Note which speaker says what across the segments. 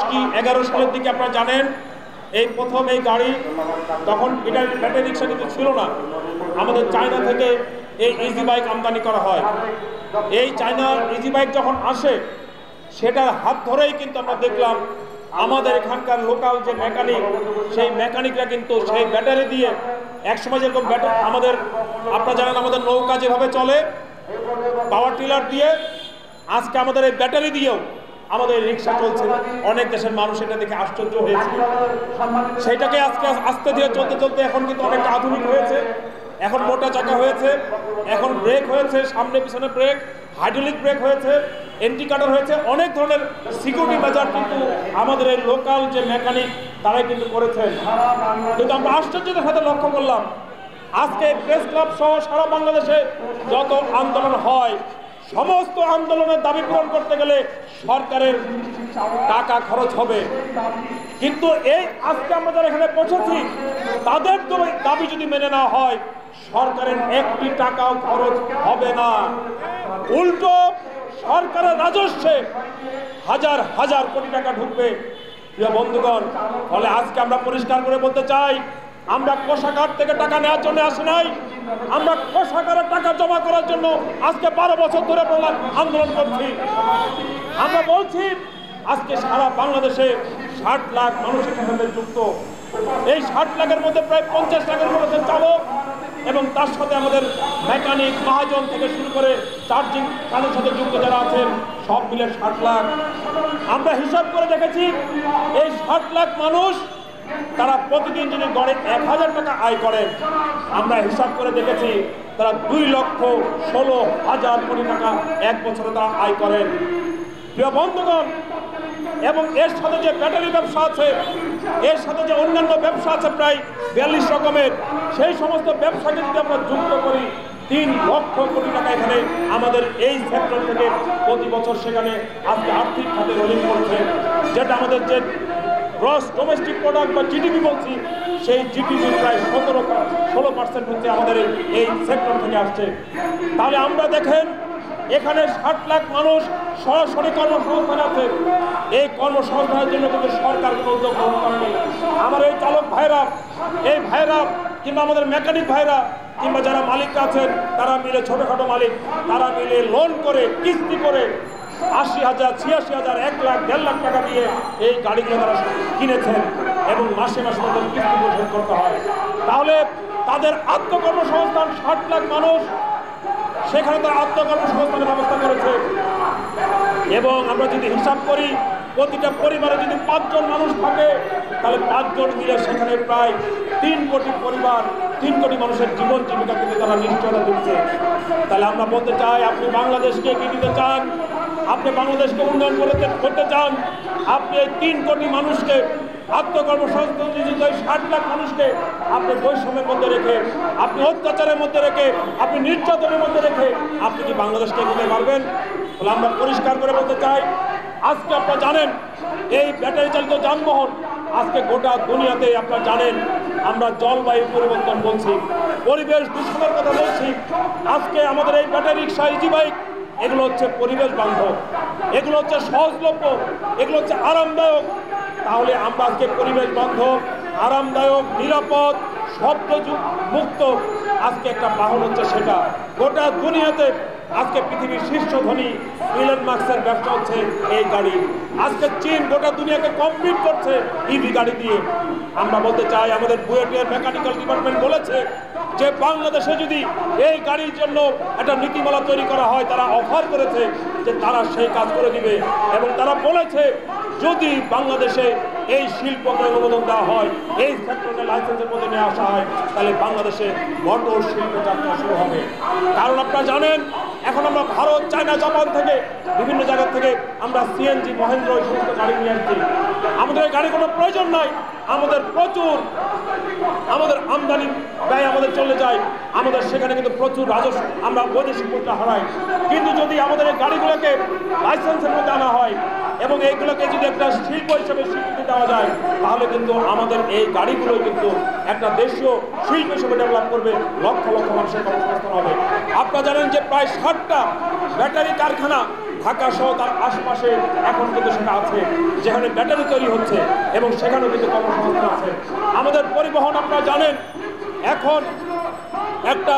Speaker 1: কি 11 সালের দিকে আপনারা জানেন এই প্রথম এই গাড়ি, তখন এটা ব্যাটারি রিক্সা কিন্তু ছিল না, আমাদের চায়না থেকে এই ইজি বাইক আমদানি করা হয়। এই চায়না ইজি বাইক যখন আসে সেটার হাত ধরেই কিন্তু আমরা দেখলাম আমাদের এখানকার লোকাল যে মেকানিক, সেই মেকানিকরা কিন্তু সেই ব্যাটারি দিয়ে একসময় যেরকম আমাদের আপনারা জানেন আমাদের নৌকা যেভাবে চলে পাওয়ার টিলার দিয়ে, আজকে আমাদের এই ব্যাটারি দিয়েও আমাদের রিক্সা চলছে। অনেক দেশের মানুষ এটা দেখে আশ্চর্য হয়েছে। সেইটাকে আজকে আস্তে ধীরে চলতে চলতে এখন কিন্তু অনেকটা আধুনিক হয়েছে, এখন মোটা চাকা হয়েছে, এখন ব্রেক হয়েছে, সামনে পিছনে ব্রেক, হাইড্রোলিক ব্রেক হয়েছে, ইন্ডিকেটর হয়েছে, অনেক ধরনের সিকিউরিটি মেজার কিন্তু আমাদের এই লোকাল যে মেকানিক তারাই কিন্তু করেছেন। কিন্তু আমরা আশ্চর্যের সাথে লক্ষ্য করলাম আজকে প্রেস ক্লাব সহ সারা বাংলাদেশে যত আন্দোলন হয়, সমস্ত আন্দোলনের দাবি পূরণ করতে গেলে সরকারের টাকা খরচ হবে, কিন্তু এই আজকে আমরা যারা এখানে পৌঁছেছি তাদের দাবি যদি মেনে না হয় সরকারের একটি টাকাও খরচ হবে না, উল্টো সরকারের রাজস্বে হাজার হাজার কোটি টাকা ঢুকবে। প্রিয় বন্ধুগণ, ফলে আজকে আমরা পরিষ্কার করে বলতে চাই আমরা কোষাগার থেকে টাকা নেওয়ার জন্য আসি নাই, আমরা কোষাগারের টাকা জমা করার জন্য আজকে 12 বছর ধরে আন্দোলন করছি। আমরা বলছি আজকে সারা বাংলাদেশে 60 লাখ মানুষ এখানে যুক্ত, এই 60 লাখের মধ্যে প্রায় 50 লাখের মধ্যে চালক এবং তার সাথে আমাদের মেকানিক মহাজন থেকে শুরু করে চার্জিং কাজের সাথে যুক্ত যারা আছেন সব মিলে 60 লাখ। আমরা হিসাব করে দেখেছি এই 60 লাখ মানুষ তারা প্রতিদিন যদি গড়ে 1000 টাকা আয় করেন, আমরা হিসাব করে দেখেছি তারা 2,16,000 কোটি টাকা এক বছরে তারা আয় করেন। প্রিয় বন্ধুগণ, এবং এর সাথে যে ব্যাটারি ব্যবসা আছে, এর সাথে যে অন্যান্য ব্যবসা আছে প্রায় 42 রকমের, সেই সমস্ত ব্যবসাকে যদি আমরা যুক্ত করি 3 লক্ষ কোটি টাকা এখানে আমাদের এই সেক্টর থেকে প্রতি বছর সেখানে আজকে আর্থিক খাতে রোলিং করছে, যেটা আমাদের যে গ্রস ডোমেস্টিক প্রোডাক্ট বা জিডিপি বলছি, সেই জিডিপি প্রায় 16% হচ্ছে আমাদের এই সেক্টর থেকে আসছে। তাহলে আমরা দেখেন এখানে 60 লাখ মানুষ সরাসরি কর্মসংস্থান আছে, এই কর্মসংস্থানের জন্য কিন্তু সরকার কোনো উদ্যোগ গ্রহণ করেনি। আমার এই চালক ভাইরা, এই ভাইরা কিংবা আমাদের মেকানিক ভাইরা কিংবা যারা মালিক আছেন তারা মিলে, ছোটোখাটো মালিক তারা মিলে লোন করে কিস্তি করে 80,000, 86,000, 1 লাখ, 1.5 লাখ টাকা দিয়ে এই গাড়িগুলো তারা কিনেছেন এবং মাসে মাসে তাদের কিস্তি পরিশোধ করতে হয়। তাহলে তাদের আত্মকর্মসংস্থান 60 লাখ মানুষ, সেখানে তারা আত্মকর্মসংস্থানের ব্যবস্থা করেছে। এবং আমরা যদি হিসাব করি প্রতিটা পরিবারে যদি 5 জন মানুষ থাকে তাহলে 5 জন মিলে সেখানে প্রায় 3 কোটি পরিবার, 3 কোটি মানুষের জীবন জীবিকা কিন্তু তারা নিশ্চয়তা দিচ্ছে। তাহলে আমরা বলতে চাই আপনি বাংলাদেশকে এগিয়ে দিতে চান, আপনি বাংলাদেশকে উন্নয়ন করতে চান, আপনি এই 3 কোটি মানুষকে আত্মকর্মসংস্থান নিয়োজিত 60 লাখ মানুষকে আপনি বৈষম্যের মধ্যে রেখে, আপনি অত্যাচারের মধ্যে রেখে, আপনি নির্যাতনের মধ্যে রেখে আপনি কি বাংলাদেশকে এগোতে পারবেন? বলে আমরা পরিষ্কার করে বলতে চাই আজকে আপনারা জানেন এই ব্যাটারি চালিত যানবাহন আজকে গোটা দুনিয়াতে আপনারা জানেন আমরা জলবায়ু পরিবর্তন বলছি, পরিবেশ দূষণের কথা বলছি। আজকে আমাদের এই ব্যাটারি রিক্সা, ইজি বাইক এগুলো হচ্ছে পরিবেশ বান্ধব, এগুলো হচ্ছে সহজলভ্য, এগুলো হচ্ছে আরামদায়ক। তাহলে আমরা আজকে পরিবেশ বান্ধব, আরামদায়ক, নিরাপদ, শব্দ মুক্ত আজকে একটা বাহন হচ্ছে, সেটা গোটা দুনিয়াতে আজকে পৃথিবীর শীর্ষ ধনী ইলন মাস্কের ব্যবসা হচ্ছে এই গাড়ি। আজকে চীন গোটা দুনিয়াকে কমপ্লিট করছে ইভি গাড়ি দিয়ে। আমরা বলতে চাই আমাদের বুয়েটের মেকানিক্যাল ডিপার্টমেন্ট বলেছে যে বাংলাদেশে যদি এই গাড়ির জন্য একটা নীতিমালা তৈরি করা হয়, তারা অফার করেছে যে তারা সেই কাজ করে দিবে এবং তারা বলেছে যদি বাংলাদেশে এই শিল্পকে অনুমোদন দেওয়া হয়, এই সেক্টরকে লাইসেন্সের মধ্যে নিয়ে আসা হয়, তাহলে বাংলাদেশে মোটর শিল্প যাত্রা শুরু হবে। কারণ আপনারা জানেন এখন আমরা ভারত, চায়না, জাপান থেকে বিভিন্ন জায়গা থেকে আমরা সিএনজি, মহেন্দ্র এই সমস্ত গাড়ি নিয়ে আসছি। আমাদের এই গাড়ি কোনো প্রয়োজন নাই, আমাদের প্রচুর আমাদের আমদানি ব্যয় আমাদের চলে যায়, আমাদের সেখানে কিন্তু প্রচুর রাজস্ব আমরা বৈদেশিক মুদ্রা হারাই। কিন্তু যদি আমাদের এই গাড়িগুলোকে লাইসেন্সের মধ্যে আনা হয় এবং এইগুলোকে যদি একটা শিল্প হিসেবে স্বীকৃতি দেওয়া যায়, তাহলে কিন্তু আমাদের এই গাড়িগুলো কিন্তু একটা দেশীয় শিল্প হিসেবে ডেভেলপ করবে, লক্ষ লক্ষ মানুষের কর্মসংস্থান হবে। আপনারা জানেন যে প্রায় 60টা ব্যাটারি কারখানা ঢাকা সহ তার আশপাশে এখন কিন্তু সেটা আছে, যেখানে ব্যাটারি তৈরি হচ্ছে এবং সেখানেও কিন্তু কর্মসংস্থান আছে। আমাদের পরিবহন আপনারা জানেন, এখন একটা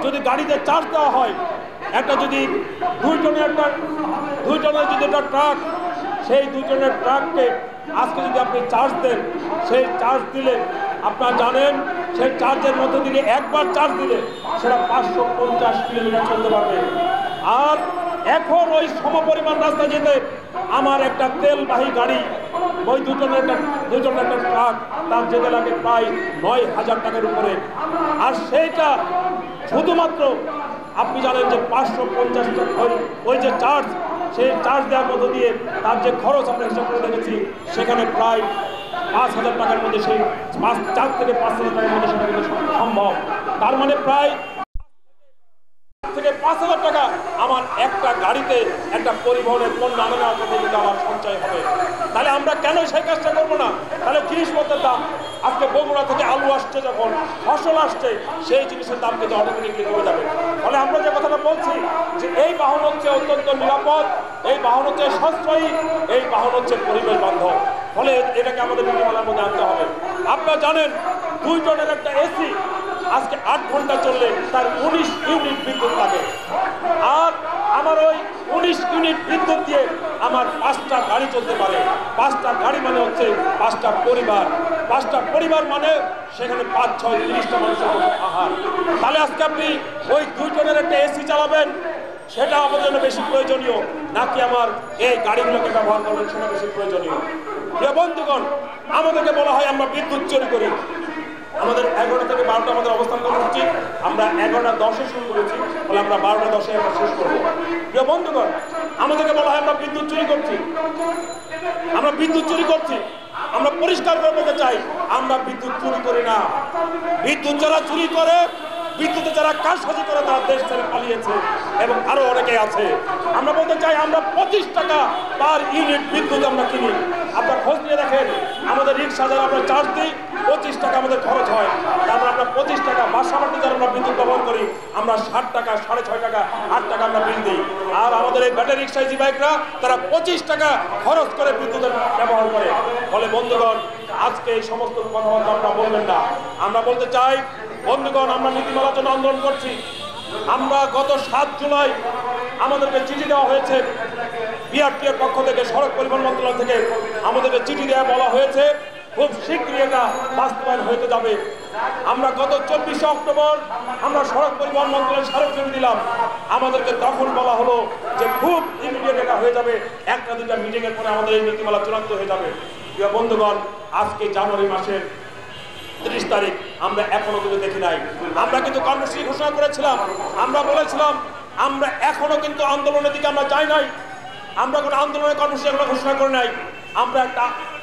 Speaker 1: যদি গাড়িতে চার্জ দেওয়া হয়, একটা যদি 2 টনের যদি একটা ট্রাক, সেই 2 টনের ট্রাককে আজকে যদি আপনি চার্জ দেন, সেই চার্জ দিলে আপনারা জানেন সেই চার্জের মধ্যে দিলে একবার চার্জ দিলে সেটা 550 কিলোমিটার চলতে পারবে। আর এখন ওই সমপরিমাণ রাস্তা যেতে আমার একটা তেলবাহী গাড়ি, ওই 2 টনের একটা ট্রাক, তার যেতে লাগে প্রায় 9,000 টাকার উপরে। আর সেইটা শুধুমাত্র আপনি জানেন যে 550 টাকা ওই যে চার্জ, সেই চার্জ দেওয়ার মধ্য দিয়ে তার যে খরচ আমরা হিসাব করে দেখেছি, সেখানে প্রায় 5,000 টাকার মধ্যে সেই 4 থেকে 5,000 টাকার মধ্যে সেটা কিন্তু সম্ভব। তার মানে প্রায় থেকে 5,000 টাকা আমার একটা গাড়িতে একটা পরিবহনের পণ্য আনানোর মধ্যে কিন্তু আমার সঞ্চয় হবে। তাহলে আমরা কেন সেই কাজটা করবো না? তাহলে জিনিসপত্রের দাম আজকে বগুড়া থেকে আলু আসছে, যখন ফসল আসছে, সেই জিনিসের দাম কিন্তু অটোমেটিকলি কমে যাবে। ফলে আমরা যে কথাটা বলছি যে এই বাহন হচ্ছে অত্যন্ত নিরাপদ, এই বাহন হচ্ছে সাশ্রয়ী, এই বাহন হচ্ছে পরিবেশ বান্ধব। ফলে এটাকে আমাদের নীতিমালার মধ্যে আনতে হবে। আপনারা জানেন 2 টনের একটা এসি আজকে 8 ঘন্টা চললে তার 19 ইউনিট বিদ্যুৎ লাগে। আর আমার ওই 19 ইউনিট বিদ্যুৎ দিয়ে আমার 5টা গাড়ি চলতে পারে। 5টা গাড়ি মানে হচ্ছে 5টা পরিবার। 5টা পরিবার মানে সেখানে 5, 6, 30টা মানুষের আহার। তাহলে আজকে আপনি ওই 2 টনের একটা এসি চালাবেন, সেটা আমার জন্য বেশি প্রয়োজনীয় নাকি আমার এই গাড়িগুলোকে ব্যবহার করবেন সেটা বেশি প্রয়োজনীয়? প্রিয় বন্ধুগণ, আমাদেরকে বলা হয় আমরা বিদ্যুৎ চুরি করি। আমাদের 11টা থেকে 12টা আমাদের অবস্থান কর্মসূচি, আমরা 11:10-এ শুরু করেছি, ফলে আমরা 12:10-এ আমরা শেষ করবো। প্রিয় বন্ধুগণ, আমাদেরকে বলা হয় আমরা বিদ্যুৎ চুরি করছি, আমরা বিদ্যুৎ চুরি করছি। আমরা পরিষ্কার করে বলতে চাই, আমরা বিদ্যুৎ চুরি করি না। বিদ্যুৎ যারা চুরি করে, বিদ্যুতে যারা কারসাজি করে, তারা দেশ ছেড়ে পালিয়েছে এবং আরো অনেকে আছে। আমরা বলতে চাই আমরা 25 টাকা পার ইউনিট বিদ্যুৎ আমরা কিনি। আপনার খোঁজ নিয়ে দেখেন, আমাদের রিক্সা যারা আমরা চার্জ দিই 25 টাকা আমাদের খরচ হয়। তারপর আমরা 25 টাকা বাসা বাড়িতে যারা আমরা বিদ্যুৎ ব্যবহার করি, আমরা 60 টাকা, 6.5 টাকা, 8 টাকা আমরা বিল দিই। আর আমাদের এই ব্যাটারি রিক্সা ইজি বাইকরা তারা 25 টাকা খরচ করে বিদ্যুতের ব্যবহার করে। ফলে বন্ধুগণ, আজকে এই সমস্ত কথাবার্তা আমরা বলবেন না। আমরা বলতে চাই বন্ধুগণ, আমরা নীতিমালার জন্য আন্দোলন করছি। আমরা গত 7 জুলাই আমাদেরকে চিঠি দেওয়া হয়েছে বিআরটি এর পক্ষ থেকে, সড়ক পরিবহন মন্ত্রণালয় থেকে আমাদেরকে চিঠি দেওয়া বলা হয়েছে খুব শীঘ্রই এটা বাস্তবায়ন হতে যাবে। আমরা গত 24 অক্টোবর আমরা সড়ক পরিবহন মন্ত্রণালয়ের স্মারকলিপি দিলাম। আমাদেরকে তখন বলা হলো যে খুব ইমিডিয়েট এটা হয়ে যাবে, 1-2টা মিটিংয়ের পরে আমাদের এই নীতিমালা চূড়ান্ত হয়ে যাবে। প্রিয় বন্ধুগণ, আজকে জানুয়ারি মাসের 30 তারিখ আমরা এখনো কিন্তু দেখি নাই। আমরা কিন্তু কর্মসূচি ঘোষণা করেছিলাম, আমরা বলেছিলাম আমরা এখনো কিন্তু আন্দোলনের দিকে আমরা যাই নাই। আমরা কোনো আন্দোলনের কর্মসূচি এখনো ঘোষণা করে নাই।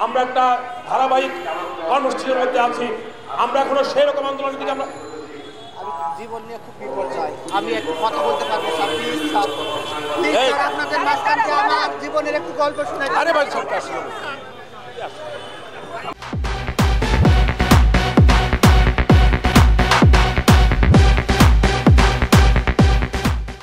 Speaker 1: আমরা একটা ধারাবাহিক কর্মসূচির মধ্যে আছি। আমরা এখনো সেই রকম আন্দোলনের দিকে আমরা
Speaker 2: জীবন নিয়ে খুব বিপর্যয়। আমি একটু কথা বলতে পারবো sir, please sir, please sir, আপনাদের মাঝখান থেকে আমার জীবনের একটু গল্প শুনে।
Speaker 1: আরে ভাই সরকার